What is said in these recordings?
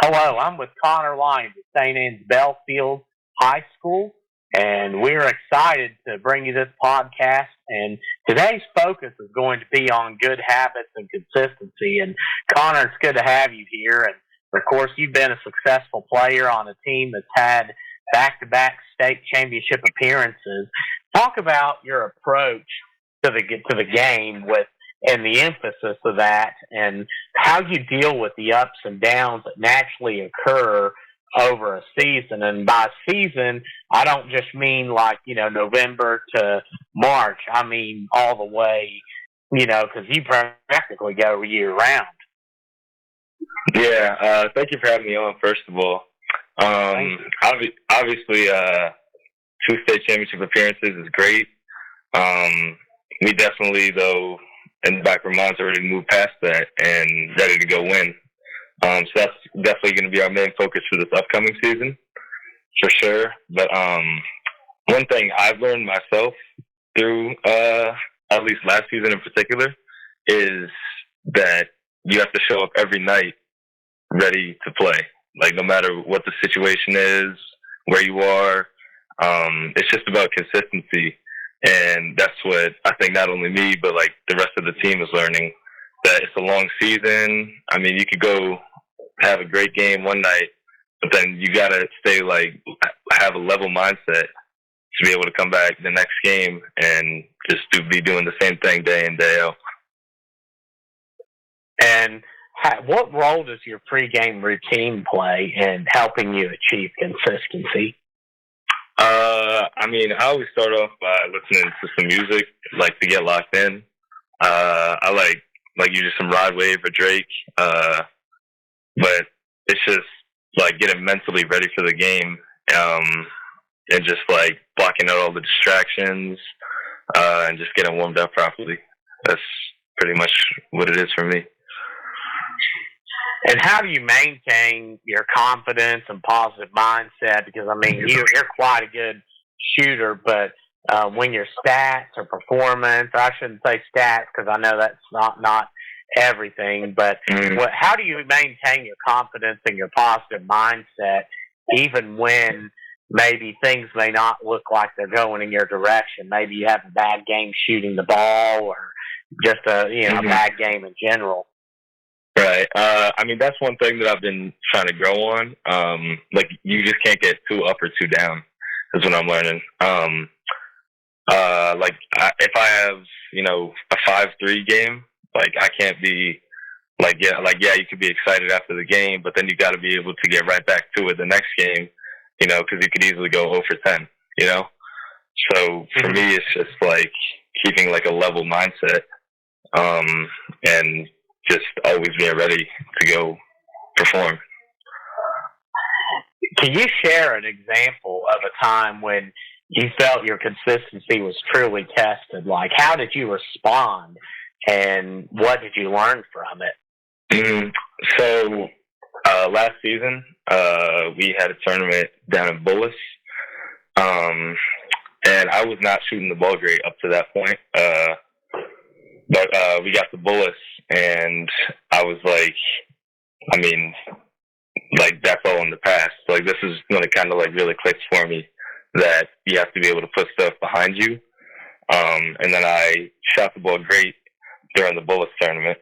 Hello, I'm with Connor Lyons of St. Belfield High School, and we're excited to bring you this podcast. And today's focus is going to be on good habits and consistency. And Connor, it's good to have you here. And of course, you've been a successful player on a team that's had back-to-back state championship appearances. Talk about your approach to the game with and the emphasis of that, and how you deal with the ups and downs that naturally occur over a season. And by season, I don't just mean like, November to March. I mean all the way, because you practically go year round. Yeah, thank you for having me on, first of all. Obviously, two state championship appearances is great. We definitely, though, in the back of our minds, already moved past that and ready to go win. So that's definitely going to be our main focus for this upcoming season, for sure. But one thing I've learned myself through, at least last season in particular, is that you have to show up every night ready to play. Like, no matter what the situation is, where you are, it's just about consistency. And that's what I think not only me, but like the rest of the team is learning, that it's a long season. I mean, you could go have a great game one night, but then you got to have a level mindset to be able to come back the next game and just be doing the same thing day in, day out. And what role does your pregame routine play in helping you achieve consistency? I always start off by listening to some music, like to get locked in. I like usually some Rod Wave or Drake. But it's just like getting mentally ready for the game, and just like blocking out all the distractions, and just getting warmed up properly. That's pretty much what it is for me. And how do you maintain your confidence and positive mindset? Because, you're quite a good shooter, but when your stats or performance, I shouldn't say stats because I know that's not everything, but how do you maintain your confidence and your positive mindset even when maybe things may not look like they're going in your direction? Maybe you have a bad game shooting the ball or just a bad game in general. Right. That's one thing that I've been trying to grow on. You just can't get too up or too down. That's what I'm learning. If I have, a 5-3 game, I can't be you could be excited after the game, but then you got to be able to get right back to it the next game, because you could easily go 0 for 10, So for me, it's just keeping a level mindset, and just always being ready to go perform. Can you share an example of a time when you felt your consistency was truly tested? Like, how did you respond, and what did you learn from it? So, last season, we had a tournament down in Bullis, and I was not shooting the ball great up to that point, but we got to Bullis, and I was that's all in the past. This is when it kind of really clicked for me that you have to be able to put stuff behind you. And then I shot the ball great during the Bullis tournament.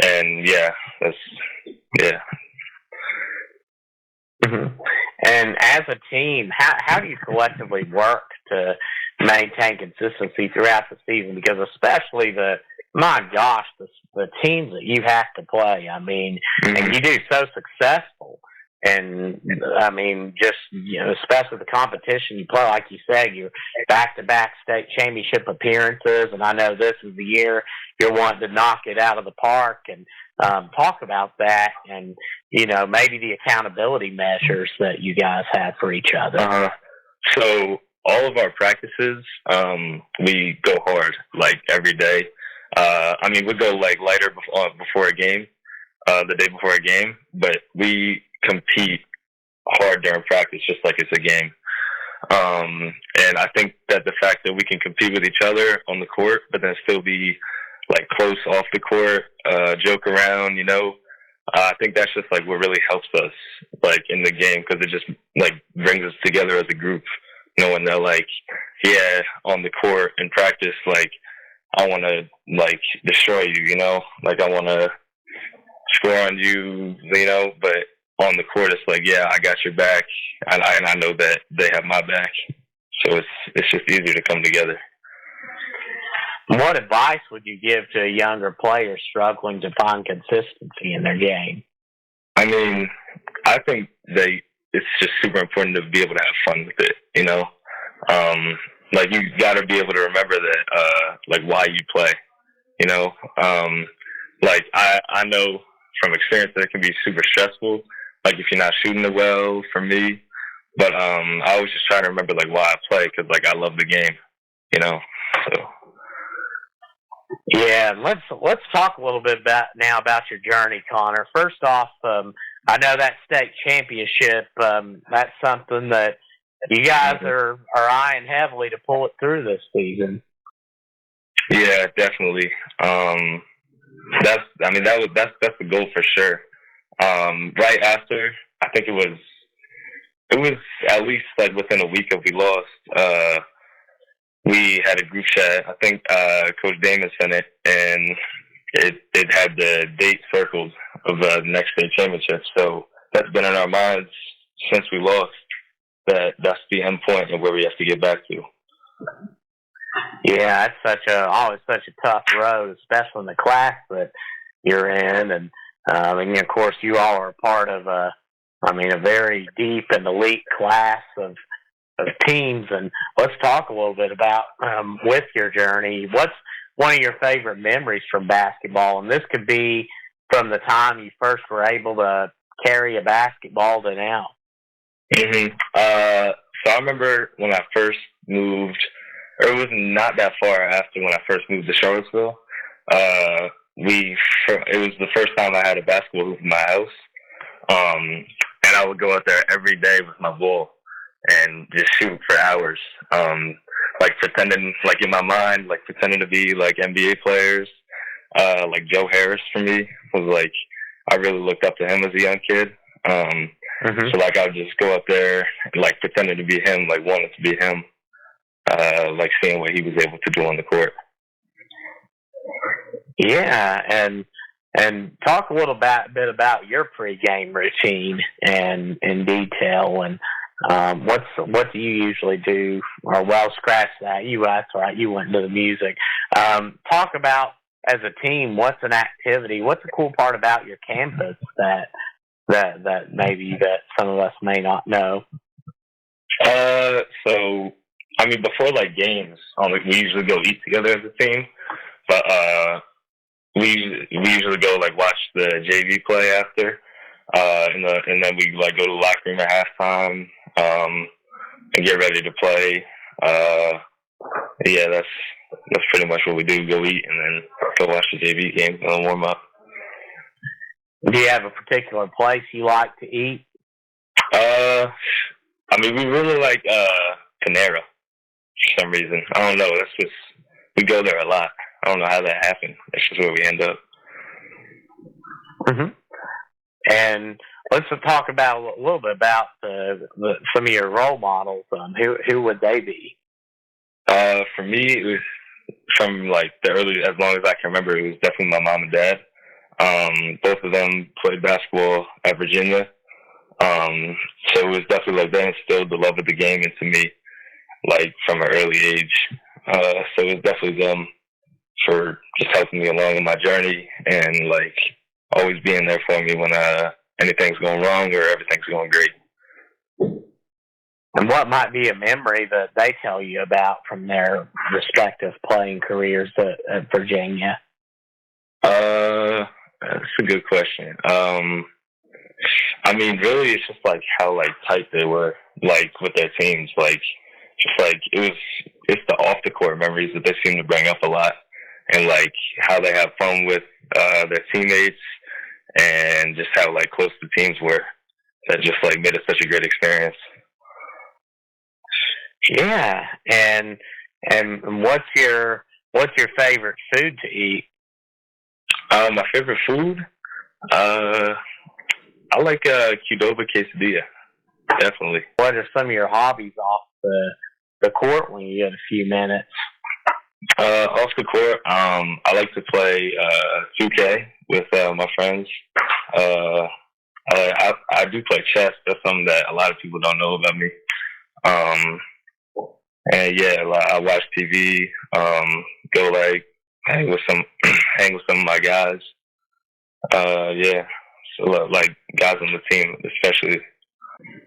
And yeah, Mm-hmm. And as a team, how do you collectively work to maintain consistency throughout the season? Because especially the teams that you have to play, and you do so successful. And especially the competition you play, like you said, you're back-to-back state championship appearances, and I know this is the year you're wanting to knock it out of the park. And talk about that, and maybe the accountability measures that you guys have for each other. So all of our practices, we go hard every day. We go lighter before a game, the day before a game, but we compete hard during practice, just like it's a game. And I think that the fact that we can compete with each other on the court, but then still be close off the court, joke around, I think that's just like what really helps us like in the game because it just like brings us together as a group, knowing that like yeah on the court in practice like I want to like destroy you, you know, like I want to score on you, you know, but on the court it's like yeah I got your back and I know that they have my back, so it's just easier to come together. What advice would you give to a younger player struggling to find consistency in their game? I mean, I think it's just super important to be able to have fun with it, you know? Like, you got to be able to remember that, like, why you play, you know? Like, I know from experience that it can be super stressful, like, if you're not shooting it well, for me. But I always just try to remember, like, why I play, because, like, I love the game, you know? So... Yeah, let's talk a little bit about your journey, Connor. First off, I know that state championship. That's something that you guys are eyeing heavily to pull it through this season. Yeah, definitely. That's the goal for sure. Right after, I think it was at least like within a week of we lost. We had a group chat. I think Coach Damon sent it, and it had the date circled of the next state championship. So that's been in our minds since we lost. That's the end point and where we have to get back to. Yeah, it's always such a tough road, especially in the class that you're in, and of course you all are part of a very deep and elite class of teams. And let's talk a little bit about with your journey. What's one of your favorite memories from basketball? And this could be from the time you first were able to carry a basketball to now. Mm-hmm. So I remember when I first moved, or it was not that far after when I first moved to Charlottesville. It was the first time I had a basketball hoop in my house, and I would go out there every day with my ball and just shoot for hours, like pretending, like in my mind, like pretending to be like NBA players, like Joe Harris for me was like, I really looked up to him as a young kid. So like I would just go up there and like pretending to be him, like wanting to be him, like seeing what he was able to do on the court. Yeah, and talk a little bit about your pregame routine and in detail, and what do you usually do? Or well, scratch that. That's right. You went into the music. Talk about as a team. What's an activity? What's a cool part about your campus that maybe that some of us may not know? So I mean, before like games, we usually go eat together as a team, but we usually go like watch the JV play after, and then we like go to the locker room at halftime, and get ready to play. Yeah, that's pretty much what we do. Go eat and then go watch the JV game and warm up. Do you have a particular place you like to eat? I mean, we really like Panera for some reason. I don't know. That's just, we go there a lot. I don't know how that happened. That's just where we end up. And let's talk about a little bit about some of your role models. Who would they be? For me, it was from like the early, as long as I can remember, it was definitely my mom and dad. Both of them played basketball at Virginia. So it was definitely like they instilled the love of the game into me, like from an early age. So it was definitely them for just helping me along in my journey and like always being there for me when anything's going wrong or everything's going great. And what might be a memory that they tell you about from their respective playing careers at Virginia? That's a good question. I mean, really, it's just like how like tight they were, like with their teams. Like, just like it's the off the court memories that they seem to bring up a lot, and like how they have fun with their teammates, and just how like close the teams were. That just like made it such a great experience. Yeah, and what's your favorite food to eat? My favorite food? I like Qdoba quesadilla. Definitely. What are some of your hobbies off the court when you get a few minutes? Off the court, I like to play 2K with my friends. I do play chess. That's something that a lot of people don't know about me. And yeah, I watch TV. Go like hang with some of my guys. Yeah, so like guys on the team, especially.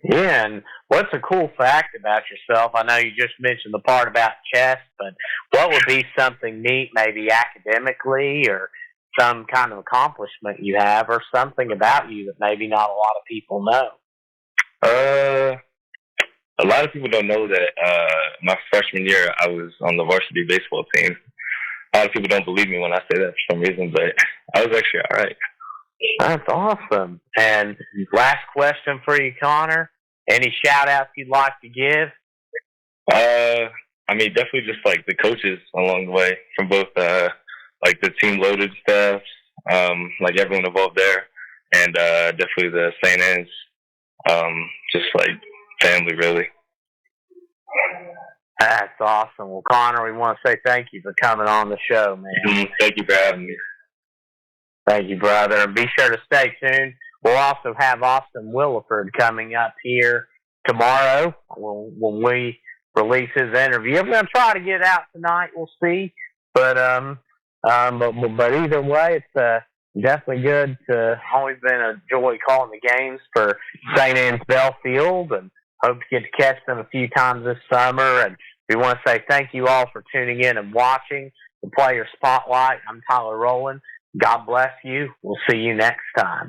Yeah, and what's a cool fact about yourself? I know you just mentioned the part about chess, but what would be something neat, maybe academically, or some kind of accomplishment you have, or something about you that maybe not a lot of people know? A lot of people don't know that my freshman year I was on the varsity baseball team. A lot of people don't believe me when I say that for some reason, but I was actually all right. That's awesome. And last question for you, Connor. Any shout-outs you'd like to give? I mean, definitely just like the coaches along the way from both like the team loaded staff, like everyone involved there, and definitely the St. Anne's, just like family, really. That's awesome. Well, Connor, we want to say thank you for coming on the show, man. Mm-hmm. Thank you for having me. Thank you, brother. And be sure to stay tuned. We'll also have Austin Williford coming up here tomorrow when we release his interview. I'm going to try to get out tonight. We'll see. But either way, it's definitely good. Always been a joy calling the games for St. Anne's Belfield, and hope to get to catch them a few times this summer. And we want to say thank you all for tuning in and watching the Player Spotlight. I'm Tyler Rowland. God bless you. We'll see you next time.